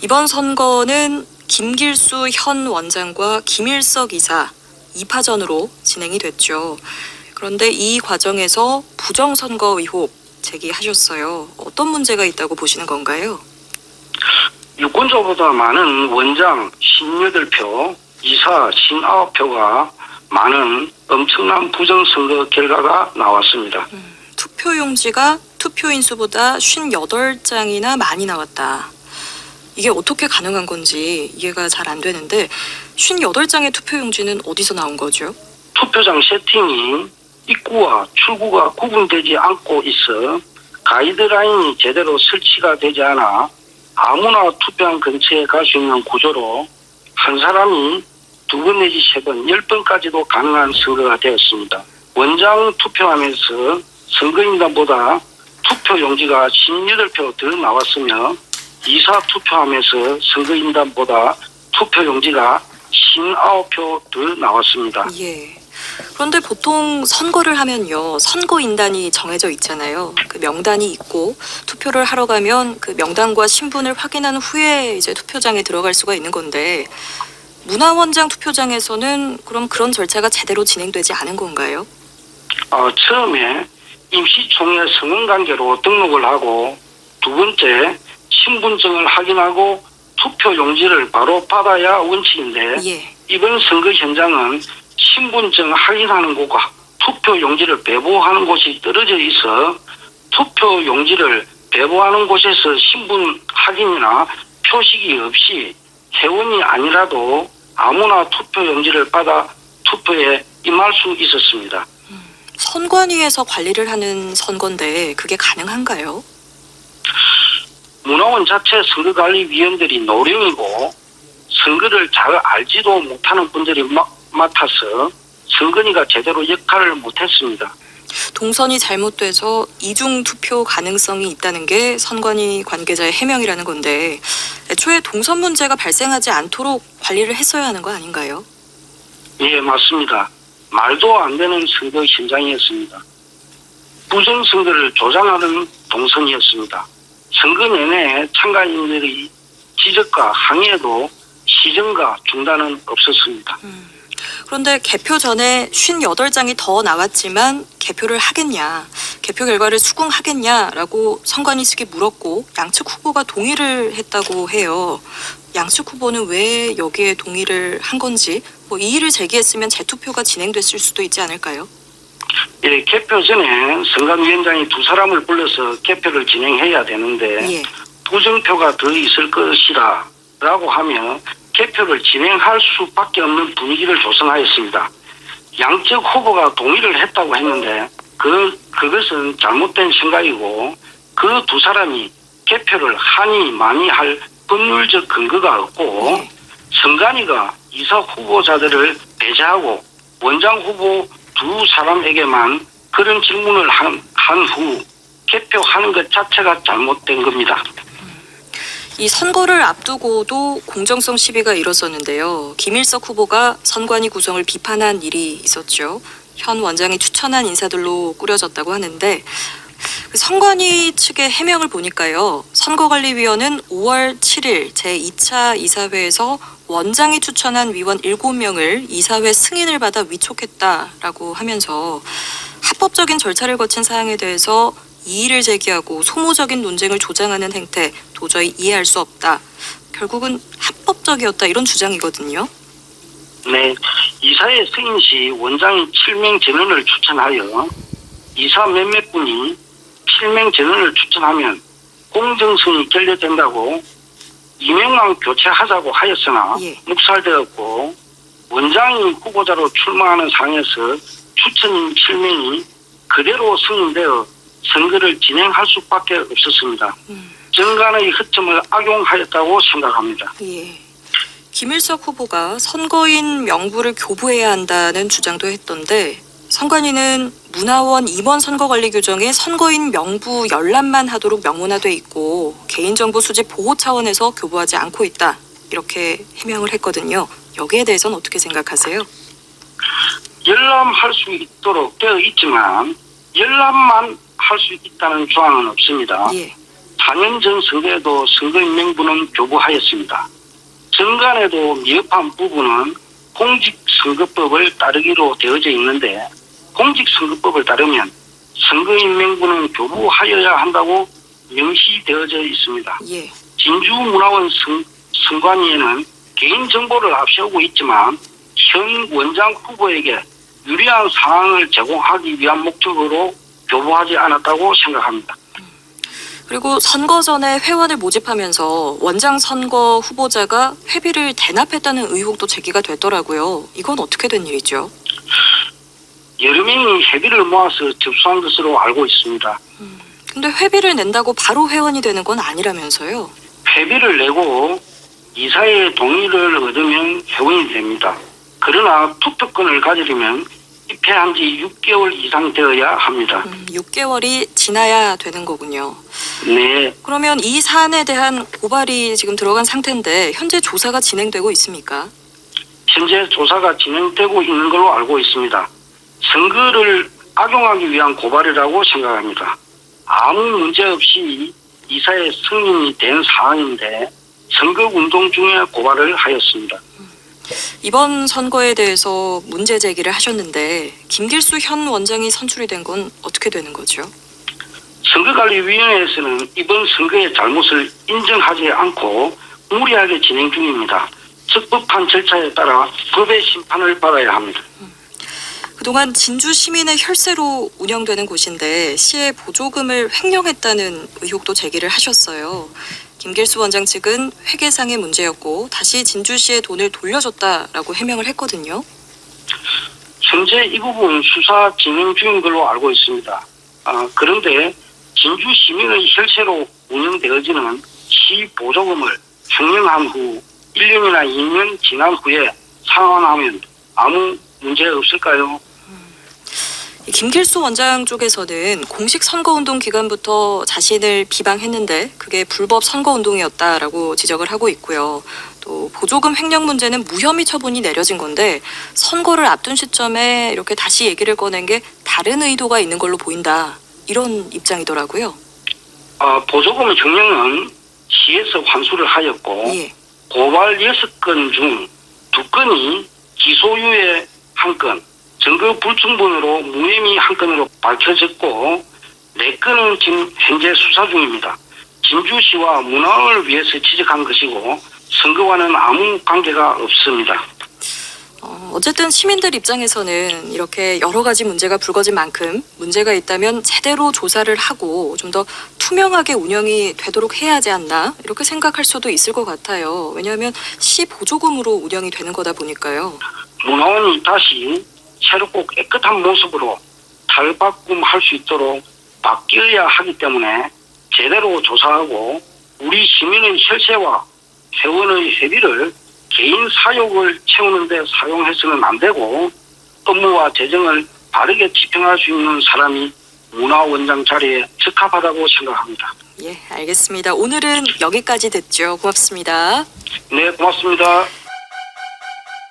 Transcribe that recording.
이번 선거는 김길수 현 원장과 김일석 이사 2파전으로 진행이 됐죠. 그런데 이 과정에서 부정선거 의혹 제기하셨어요. 어떤 문제가 있다고 보시는 건가요? 유권자보다 많은 원장 58표, 이사 59표가 많은 엄청난 부정선거 결과가 나왔습니다. 투표용지가 투표인 수보다 58장이나 많이 나왔다. 이게 어떻게 가능한 건지 이해가 잘 안 되는데 58장의 투표용지는 어디서 나온 거죠? 투표장 세팅이 입구와 출구가 구분되지 않고 있어 가이드라인이 제대로 설치가 되지 않아 아무나 투표한 근처에 갈 수 있는 구조로 한 사람이 2번 내지 3번, 10번까지도 가능한 선거가 되었습니다. 원장 투표하면서 선거인단보다 투표용지가 18표 더 나왔으며 이사 투표하면서 선거인단보다 투표용지가 59표 더 나왔습니다. 예. 그런데 보통 선거를 하면요, 선거인단이 정해져 있잖아요. 그 명단이 있고 투표를 하러 가면 그 명단과 신분을 확인한 후에 이제 투표장에 들어갈 수가 있는 건데 문화원장 투표장에서는 그럼 그런 절차가 제대로 진행되지 않은 건가요? 처음에 임시총회 성원관계로 등록을 하고 두 번째 신분증을 확인하고 투표용지를 바로 받아야 원칙인데 예. 이번 선거 현장은 신분증 확인하는 곳과 투표용지를 배부하는 곳이 떨어져 있어 투표용지를 배부하는 곳에서 신분 확인이나 표식이 없이 회원이 아니라도 아무나 투표용지를 받아 투표에 임할 수 있었습니다. 선관위에서 관리를 하는 선거인데 그게 가능한가요? 문화원 자체 선거관리위원들이 노령이고 선거를 잘 알지도 못하는 분들이 맡아서 선관위가 제대로 역할을 못했습니다. 동선이 잘못돼서 이중 투표 가능성이 있다는 게 선관위 관계자의 해명이라는 건데 애초에 동선 문제가 발생하지 않도록 관리를 했어야 하는 거 아닌가요? 예, 맞습니다. 말도 안 되는 선거 현장이었습니다. 부정선거를 조장하는 동선이었습니다. 선거 내내 참가인들의 지적과 항의에도 시정과 중단은 없었습니다. 그런데 개표 전에 58장이 더 나왔지만 개표를 하겠냐, 개표 결과를 수긍하겠냐라고 선관위 측이 물었고 양측 후보가 동의를 했다고 해요. 양측 후보는 왜 여기에 동의를 한 건지, 뭐 이의를 제기했으면 재투표가 진행됐을 수도 있지 않을까요? 예, 개표 전에 선관위원장이 2사람을 불러서 개표를 진행해야 되는데 예. 부정표가 더 있을 것이라 라고 하며 개표를 진행할 수밖에 없는 분위기를 조성하였습니다. 양측 후보가 동의를 했다고 했는데 그것은 잘못된 생각이고 그 2사람이 개표를 하니 많이 할 법률적 근거가 없고 선관위가 이사 후보자들을 배제하고 원장 후보 2사람에게만 그런 질문을 한 후 개표하는 것 자체가 잘못된 겁니다. 이 선거를 앞두고도 공정성 시비가 일었었는데요. 김일석 후보가 선관위 구성을 비판한 일이 있었죠. 현 원장이 추천한 인사들로 꾸려졌다고 하는데 그 선관위 측의 해명을 보니까요. 선거관리위원은 5월 7일 제2차 이사회에서 원장이 추천한 위원 7명을 이사회 승인을 받아 위촉했다라고 하면서 합법적인 절차를 거친 사항에 대해서 이의를 제기하고 소모적인 논쟁을 조장하는 행태 도저히 이해할 수 없다. 결국은 합법적이었다 이런 주장이거든요. 네, 이사회 승인 시 원장이 7명 전원을 추천하여 이사 몇몇 분이 7명 전원을 추천하면 공정성이 결여된다고 2명만 교체하자고 하였으나 묵살되었고 원장이 후보자로 출마하는 상에서 추천인 7명이 그대로 승인되어 선거를 진행할 수밖에 없었습니다. 정관의 허점을 악용하였다고 생각합니다. 예. 김일석 후보가 선거인 명부를 교부해야 한다는 주장도 했던데 선관위는 문화원 임원 선거관리 규정에 선거인 명부 열람만 하도록 명문화돼 있고 개인정보 수집 보호 차원에서 교부하지 않고 있다. 이렇게 해명을 했거든요. 여기에 대해서는 어떻게 생각하세요? 열람할 수 있도록 되어 있지만 열람만 할 수 있다는 조항은 없습니다. 예. 4년 전 선거에도 선거인명부는 교부하였습니다. 정관에도 미흡한 부분은 공직선거법을 따르기로 되어져 있는데 공직선거법을 따르면 선거인명부는 교부하여야 한다고 명시되어져 있습니다. 예. 진주문화원 선관위에는 개인정보를 앞세우고 있지만 현 원장 후보에게 유리한 상황을 제공하기 위한 목적으로 교부하지 않았다고 생각합니다. 그리고 선거 전에 회원을 모집하면서 원장 선거 후보자가 회비를 대납했다는 의혹도 제기가 됐더라고요. 이건 어떻게 된 일이죠? 여러 명이 회비를 모아서 접수한 것으로 알고 있습니다. 근데 회비를 낸다고 바로 회원이 되는 건 아니라면서요? 회비를 내고 이사의 동의를 얻으면 회원이 됩니다. 그러나 투표권을 가지려면 입회한 지 6개월 이상 되어야 합니다. 6개월이 지나야 되는 거군요. 네, 그러면 이 사안에 대한 고발이 지금 들어간 상태인데 현재 조사가 진행되고 있습니까? 현재 조사가 진행되고 있는 걸로 알고 있습니다. 선거를 악용하기 위한 고발이라고 생각합니다. 아무 문제 없이 이사의 승인이 된 사안인데 선거운동 중에 고발을 하였습니다. 이번 선거에 대해서 문제 제기를 하셨는데 김길수 현 원장이 선출이 된 건 어떻게 되는 거죠? 선거관리위원회에서는 이번 선거의 잘못을 인정하지 않고 무리하게 진행 중입니다. 적법한 절차에 따라 법의 심판을 받아야 합니다. 그동안 진주 시민의 혈세로 운영되는 곳인데 시의 보조금을 횡령했다는 의혹도 제기를 하셨어요. 김길수 원장 측은 회계상의 문제였고 다시 진주시의 돈을 돌려줬다라고 해명을 했거든요. 현재 이 부분 수사 진행 중인 걸로 알고 있습니다. 그런데 진주 시민의 혈세로 운영되어지는 시 보조금을 횡령한 후 1년이나 2년 지난 후에 상환하면 아무 문제 없을까요? 김길수 원장 쪽에서는 공식 선거운동 기간부터 자신을 비방했는데 그게 불법 선거운동이었다라고 지적을 하고 있고요. 또 보조금 횡령 문제는 무혐의 처분이 내려진 건데 선거를 앞둔 시점에 이렇게 다시 얘기를 꺼낸 게 다른 의도가 있는 걸로 보인다. 이런 입장이더라고요. 보조금 횡령은 시에서 환수를 하였고 예. 고발 6건 중 2건이 기소유예 1건, 증거 불충분으로 무혐의 1건으로 밝혀졌고 4건은 지금 현재 수사 중입니다. 진주시와 문화를 위해서 지적한 것이고 선거와는 아무 관계가 없습니다. 어쨌든 시민들 입장에서는 이렇게 여러 가지 문제가 불거진 만큼 문제가 있다면 제대로 조사를 하고 좀 더 투명하게 운영이 되도록 해야 하지 않나 이렇게 생각할 수도 있을 것 같아요. 왜냐하면 시 보조금으로 운영이 되는 거다 보니까요. 문화원이 다시 새롭고 깨끗한 모습으로 탈바꿈할 수 있도록 바뀌어야 하기 때문에 제대로 조사하고 우리 시민의 혈세와 회원의 회비를 개인 사욕을 채우는 데 사용해서는 안 되고 업무와 재정을 바르게 집행할 수 있는 사람이 문화원장 자리에 적합하다고 생각합니다. 예, 알겠습니다. 오늘은 여기까지 듣죠. 고맙습니다. 네, 고맙습니다.